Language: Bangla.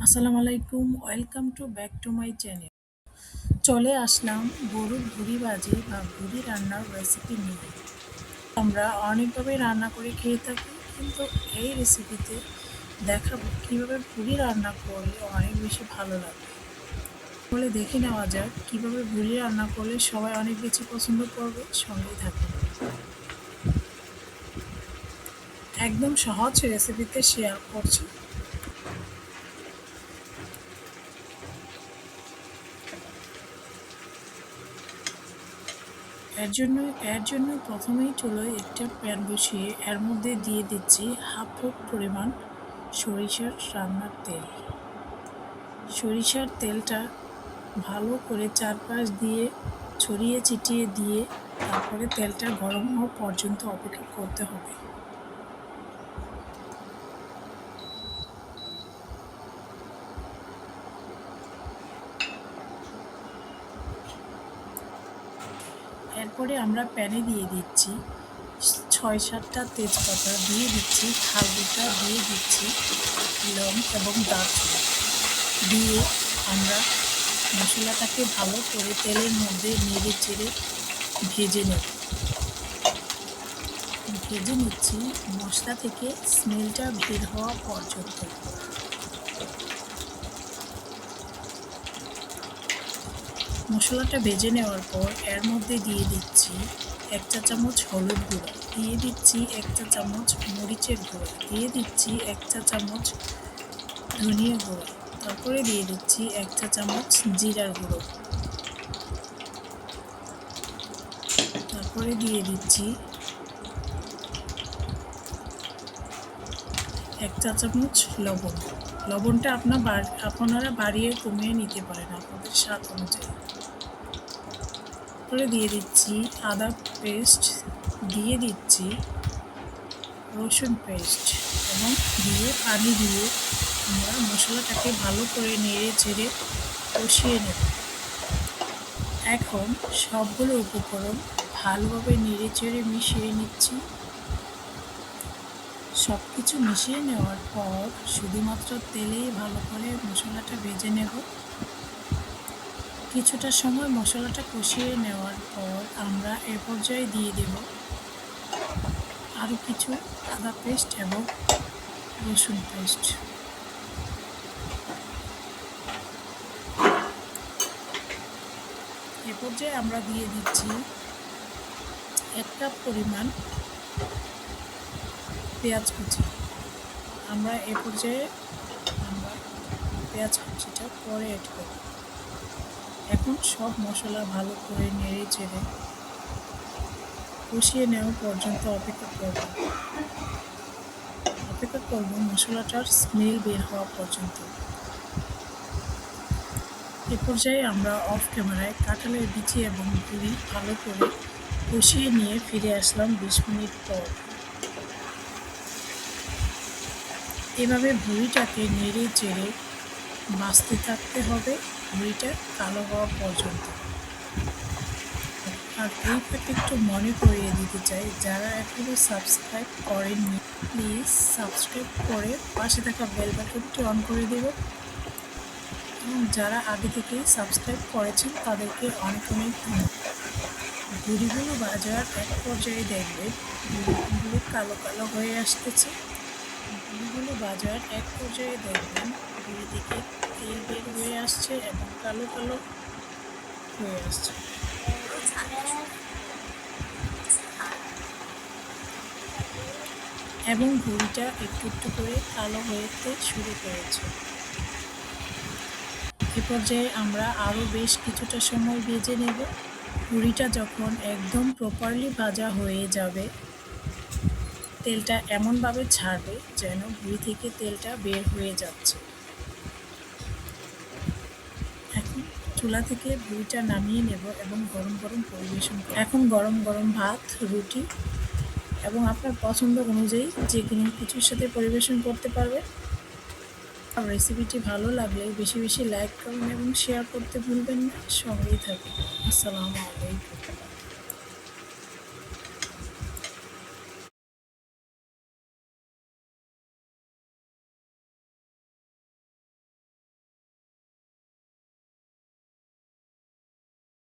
আসসালামু আলাইকুম, welcome to back to my channel. চলে আসলাম গরুর ভুঁড়ি ভাজি বা ভুঁড়ি রান্নার রেসিপি নিয়ে। আমরা অনেকভাবে রান্না করে খেয়ে থাকি, কিন্তু এই রেসিপিতে দেখাবো কীভাবে ভুঁড়ি রান্না করলে অনেক বেশি ভালো লাগে। বলে দেখে নেওয়া যাক কীভাবে ভুঁড়ি রান্না করলে সবাই অনেক বেশি পছন্দ করবে। সঙ্গেই থাকুন। একদম সহজ রেসিপিতে শেয়ার করছি। এর জন্য প্রথমেই চুলোয় একটা প্যান বসিয়ে এর মধ্যে দিয়ে দিচ্ছি হাফ কাপ পরিমাণ সরিষার রান্নার তেল। সরিষার তেলটা ভালো করে চারপাশ দিয়ে ছড়িয়ে ছিটিয়ে দিয়ে তারপরে তেলটা গরম হওয়া পর্যন্ত অপেক্ষা করতে হবে। এরপরে আমরা প্যানে দিয়ে দিচ্ছি ৬-৭টা তেজপাতা, দিয়ে দিচ্ছি হালকা, দিয়ে দিচ্ছি লং এবং দারচিনি, দিয়ে আমরা মশলাটাকে ভালো করে তেলের মধ্যে নেড়ে চেড়ে ভেজে নিচ্ছি মশলা থেকে স্মেলটা বের হওয়া পর্যন্ত। মশলাটা ভেজে নেওয়ার পর এর মধ্যে দিয়ে দিচ্ছি ১ চা চামচ হলুদ গুঁড়ো, দিয়ে দিচ্ছি ১ চা চামচ মরিচের গুঁড়ো, দিয়ে দিচ্ছি ১ চা চামচ ধনিয়া গুঁড়ো, তারপরে দিয়ে দিচ্ছি ১ চা চামচ জিরার গুঁড়ো, তারপরে দিয়ে দিচ্ছি ১ চা চামচ লবণ। লবণটা আপনারা বাড়িয়ে কমিয়ে নিতে পারেন আপনাদের স্বাদ অনুযায়ী। তারপরে দিয়ে দিচ্ছি আদা পেস্ট, দিয়ে দিচ্ছি রসুন পেস্ট এবং পানি দিয়ে আমরা মশলাটাকে ভালো করে নেড়ে চেড়ে কষিয়ে নেব। এখন সবগুলো উপকরণ ভালোভাবে নেড়ে চেড়ে মিশিয়ে নিচ্ছি। সব কিছু মিশিয়ে নেওয়ার পর শুধুমাত্র তেলেই ভালো করে মশলাটা ভেজে নেব। কিছুটা সময় মশলাটা কষিয়ে নেওয়ার পর আমরা এ পর্যায়ে দিয়ে দেব আরও কিছু আদা পেস্ট এবং রসুন পেস্ট। এ পর্যায়ে আমরা দিয়ে দিচ্ছি ১ কাপ পরিমাণ পেঁয়াজ কুচি। আমরা এ পর্যায়ে পেঁয়াজ কুচিটা পরে অ্যাড করব। এখন সব মশলা ভালো করে নেড়ে চেড়ে কষিয়ে নেওয়া পর্যন্ত অপেক্ষা করব মশলাটার স্মেল বের হওয়া পর্যন্ত। এ পর্যায়ে আমরা অফ ক্যামেরায় কাঁঠালের বিচি এবং ভুঁড়ি ভালো করে কষিয়ে নিয়ে ফিরে আসলাম ২০ মিনিট পর। এভাবে ভুঁড়িটাকে নেড়ে চেড়ে ভাজতে থাকতে হবে ভুঁড়িটা কালো হওয়া পর্যন্ত। আর এই ফাঁকে একটু মনে করিয়ে দিতে চাই, যারা এখনও সাবস্ক্রাইব করেননি প্লিজ সাবস্ক্রাইব করে পাশে থাকা বেল বাটনটি অন করে দেবেন, এবং যারা আগে থেকেই সাবস্ক্রাইব করেছেন তাদেরকে অনেক ধন্যবাদ। ভুঁড়িগুলো ভাজার এক পর্যায়ে দেখবেন ভুঁড়িগুলো কালো কালো হয়ে আসতেছে। ভুঁড়িগুলো ভাজার এক পর্যায়ে দেখবেন ভুঁড়ি থেকে তেল বের হয়ে আসছে এবং কালো কালো হয়ে আসছে। এবং ভুঁড়িটা একটু একটু করে কালো হতে শুরু করেছে। এ পর্যায়ে আমরা আরও বেশ কিছুটা সময় ভেজে নেব। ভুঁড়িটা যখন একদম প্রপারলি ভাজা হয়ে যাবে, তেলটা এমনভাবে ছাড়বে যেন ভুঁড়ি থেকে তেলটা বের হয়ে যাচ্ছে। এখন চুলা থেকে ভুঁড়িটা নামিয়ে নেব এবং গরম গরম পরিবেশন করব। এখন গরম গরম ভাত, রুটি এবং আপনার পছন্দ অনুযায়ী যে কোনো কিছুর সাথে পরিবেশন করতে পারবেন। আর রেসিপিটি ভালো লাগলে বেশি বেশি লাইক করুন এবং শেয়ার করতে ভুলবেন না। সঙ্গেই থাকুন। আসসালামু আলাইকুম।